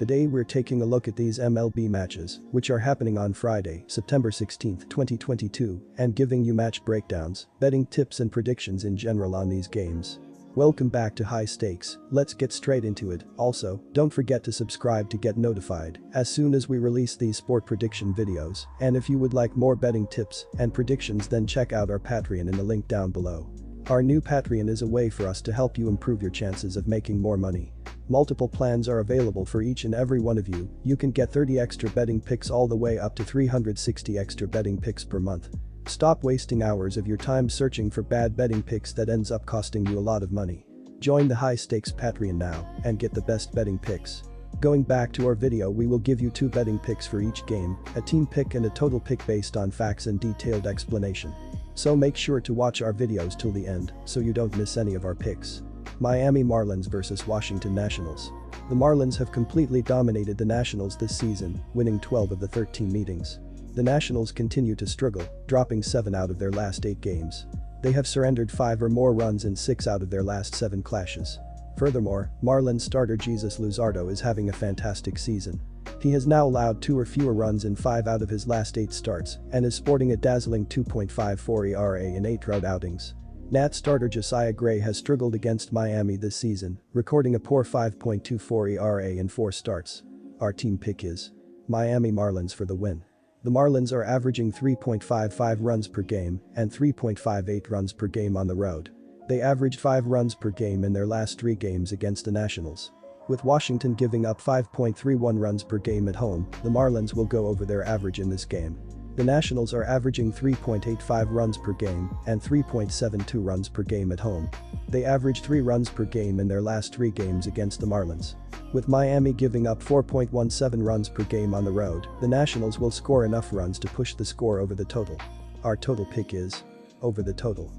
Today we're taking a look at these MLB matches, which are happening on Friday, September 16, 2022, and giving you match breakdowns, betting tips and predictions in general on these games. Welcome back to High Stakes, let's get straight into it. Also, don't forget to subscribe to get notified as soon as we release these sport prediction videos, and if you would like more betting tips and predictions, then check out our Patreon in the link down below. Our new Patreon is a way for us to help you improve your chances of making more money. Multiple plans are available for each and every one of you. You can get 30 extra betting picks all the way up to 360 extra betting picks per month. Stop wasting hours of your time searching for bad betting picks that ends up costing you a lot of money. Join the High Stakes Patreon now and get the best betting picks. Going back to our video, we will give you 2 betting picks for each game, a team pick and a total pick based on facts and detailed explanation. So make sure to watch our videos till the end so you don't miss any of our picks. Miami Marlins vs Washington Nationals. The Marlins have completely dominated the Nationals this season, winning 12 of the 13 meetings. The Nationals continue to struggle, dropping 7 out of their last 8 games. They have surrendered 5 or more runs in 6 out of their last 7 clashes. Furthermore, Marlins starter Jesus Luzardo is having a fantastic season. He has now allowed 2 or fewer runs in 5 out of his last 8 starts and is sporting a dazzling 2.54 ERA in 8 road outings. Nats starter Josiah Gray has struggled against Miami this season, recording a poor 5.24 ERA in 4 starts. Our team pick is Miami Marlins for the win. The Marlins are averaging 3.55 runs per game and 3.58 runs per game on the road. They averaged 5 runs per game in their last 3 games against the Nationals. With Washington giving up 5.31 runs per game at home, the Marlins will go over their average in this game. The Nationals are averaging 3.85 runs per game and 3.72 runs per game at home. They averaged 3 runs per game in their last 3 games against the Marlins. With Miami giving up 4.17 runs per game on the road, the Nationals will score enough runs to push the score over the total. Our total pick is over the total.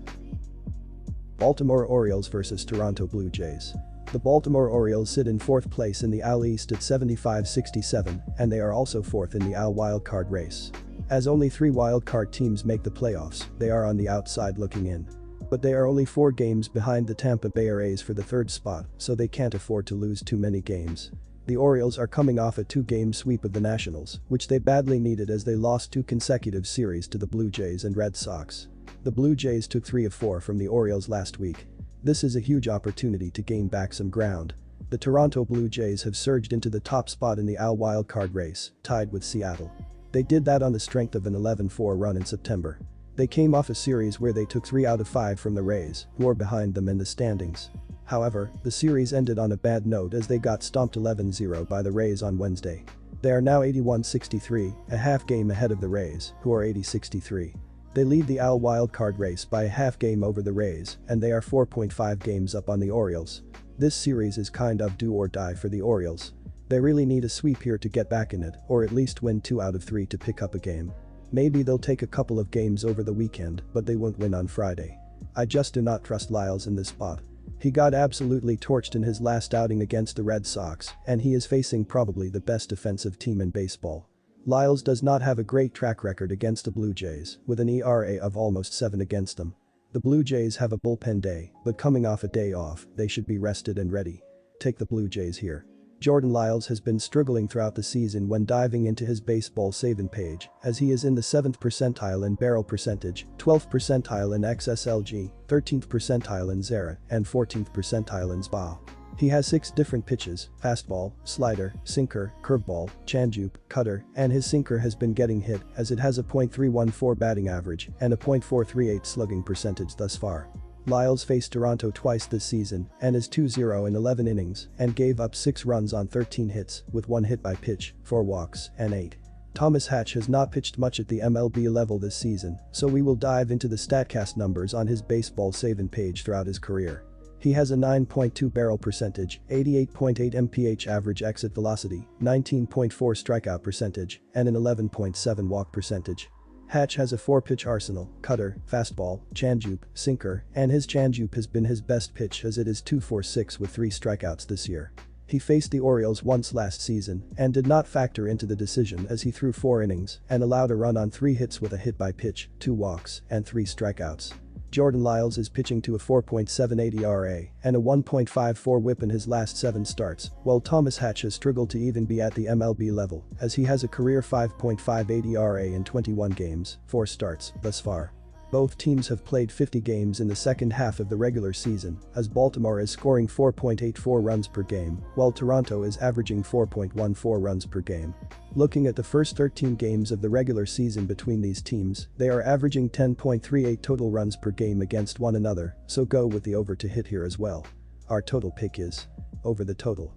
Baltimore Orioles vs Toronto Blue Jays. The Baltimore Orioles sit in 4th place in the AL East at 75-67, and they are also 4th in the AL wildcard race. As only 3 wildcard teams make the playoffs, they are on the outside looking in. But they are only 4 games behind the Tampa Bay Rays for the 3rd spot, so they can't afford to lose too many games. The Orioles are coming off a 2-game sweep of the Nationals, which they badly needed as they lost 2 consecutive series to the Blue Jays and Red Sox. The Blue Jays took 3 of 4 from the Orioles last week. This is a huge opportunity to gain back some ground. The Toronto Blue Jays have surged into the top spot in the AL wildcard race, tied with Seattle. They did that on the strength of an 11-4 run in September. They came off a series where they took 3 out of 5 from the Rays, who are behind them in the standings. However, the series ended on a bad note as they got stomped 11-0 by the Rays on Wednesday. They are now 81-63, a half game ahead of the Rays, who are 80-63. They lead the AL wildcard race by a half game over the Rays, and they are 4.5 games up on the Orioles. This series is kind of do or die for the Orioles. They really need a sweep here to get back in it, or at least win 2 out of 3 to pick up a game. Maybe they'll take a couple of games over the weekend, but they won't win on Friday. I just do not trust Lyles in this spot. He got absolutely torched in his last outing against the Red Sox, and he is facing probably the best defensive team in baseball. Lyles does not have a great track record against the Blue Jays, with an ERA of almost 7 against them. The Blue Jays have a bullpen day, but coming off a day off, they should be rested and ready. Take the Blue Jays here. Jordan Lyles has been struggling throughout the season when diving into his baseball saving page, as he is in the 7th percentile in barrel percentage, 12th percentile in XSLG, 13th percentile in ZERA, and 14th percentile in SBA. He has 6 different pitches: fastball, slider, sinker, curveball, changeup, cutter, and his sinker has been getting hit as it has a .314 batting average and a .438 slugging percentage thus far. Lyles faced Toronto twice this season and is 2-0 in 11 innings and gave up 6 runs on 13 hits, with 1 hit by pitch, 4 walks, and 8. Thomas Hatch has not pitched much at the MLB level this season, so we will dive into the StatCast numbers on his baseball saving page throughout his career. He has a 9.2 barrel percentage, 88.8 mph average exit velocity, 19.4 strikeout percentage, and an 11.7 walk percentage. Hatch has a 4-pitch arsenal: cutter, fastball, changeup, sinker, and his changeup has been his best pitch as it is 2.46 with 3 strikeouts this year. He faced the Orioles once last season and did not factor into the decision as he threw 4 innings and allowed a run on 3 hits with a hit by pitch, 2 walks, and 3 strikeouts. Jordan Lyles is pitching to a 4.78 ERA and a 1.54 WHIP in his last 7 starts, while Thomas Hatch has struggled to even be at the MLB level as he has a career 5.58 ERA in 21 games, 4 starts, thus far. Both teams have played 50 games in the second half of the regular season, as Baltimore is scoring 4.84 runs per game, while Toronto is averaging 4.14 runs per game. Looking at the first 13 games of the regular season between these teams, they are averaging 10.38 total runs per game against one another, so go with the over to hit here as well. Our total pick is over the total.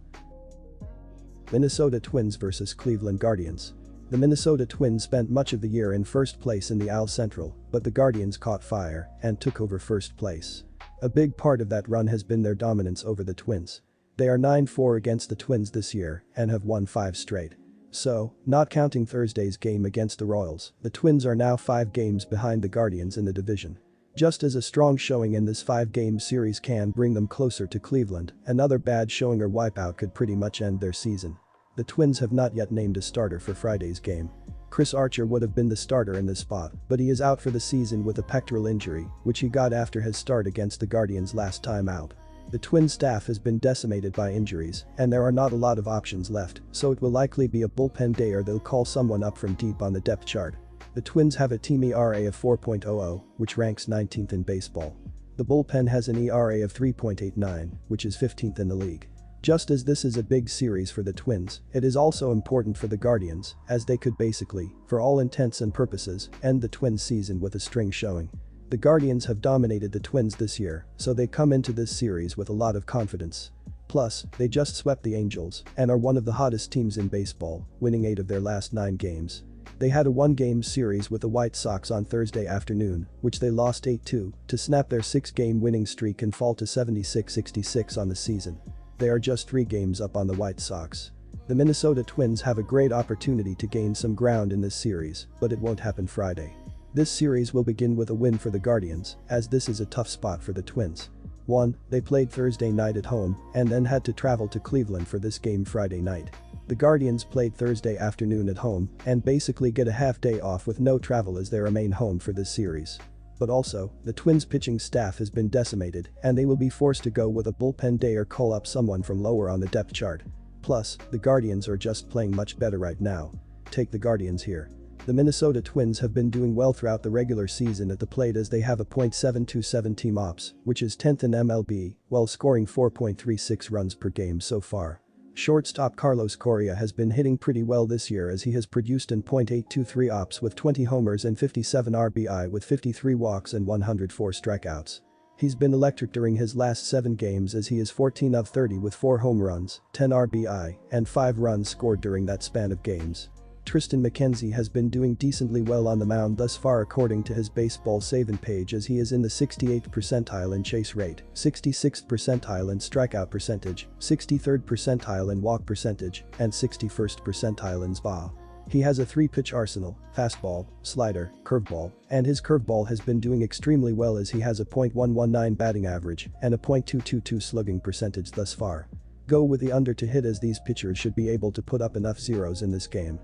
Minnesota Twins vs Cleveland Guardians. The Minnesota Twins spent much of the year in first place in the AL Central, but the Guardians caught fire and took over first place. A big part of that run has been their dominance over the Twins. They are 9-4 against the Twins this year and have won 5 straight. So, not counting Thursday's game against the Royals, the Twins are now 5 games behind the Guardians in the division. Just as a strong showing in this 5-game series can bring them closer to Cleveland, another bad showing or wipeout could pretty much end their season. The Twins have not yet named a starter for Friday's game. Chris Archer would have been the starter in this spot, but he is out for the season with a pectoral injury, which he got after his start against the Guardians last time out. The Twins staff has been decimated by injuries, and there are not a lot of options left, so it will likely be a bullpen day or they'll call someone up from deep on the depth chart. The Twins have a team ERA of 4.00, which ranks 19th in baseball. The bullpen has an ERA of 3.89, which is 15th in the league. Just as this is a big series for the Twins, it is also important for the Guardians, as they could basically, for all intents and purposes, end the Twins season with a string showing. The Guardians have dominated the Twins this year, so they come into this series with a lot of confidence. Plus, they just swept the Angels and are one of the hottest teams in baseball, winning 8 of their last 9 games. They had a 1-game series with the White Sox on Thursday afternoon, which they lost 8-2, to snap their 6-game winning streak and fall to 76-66 on the season. They are just 3 games up on the White Sox. The Minnesota Twins have a great opportunity to gain some ground in this series, but it won't happen Friday. This series will begin with a win for the Guardians, as this is a tough spot for the Twins. 1. They played Thursday night at home and then had to travel to Cleveland for this game Friday night. The Guardians played Thursday afternoon at home and basically get a half day off with no travel as they remain home for this series. But also, the Twins pitching staff has been decimated and they will be forced to go with a bullpen day or call up someone from lower on the depth chart. Plus, the Guardians are just playing much better right now. Take the Guardians here. The Minnesota Twins have been doing well throughout the regular season at the plate as they have a .727 team ops, which is 10th in MLB, while scoring 4.36 runs per game so far. Shortstop Carlos Correa has been hitting pretty well this year as he has produced an .823 ops with 20 homers and 57 RBI with 53 walks and 104 strikeouts. He's been electric during his last 7 games as he is 14 of 30 with 4 home runs, 10 RBI, and 5 runs scored during that span of games. Tristan McKenzie has been doing decently well on the mound thus far according to his baseball saving page as he is in the 68th percentile in chase rate, 66th percentile in strikeout percentage, 63rd percentile in walk percentage, and 61st percentile in SPA. He has a 3-pitch arsenal, fastball, slider, curveball, and his curveball has been doing extremely well as he has a .119 batting average and a .222 slugging percentage thus far. Go with the under to hit as these pitchers should be able to put up enough zeros in this game.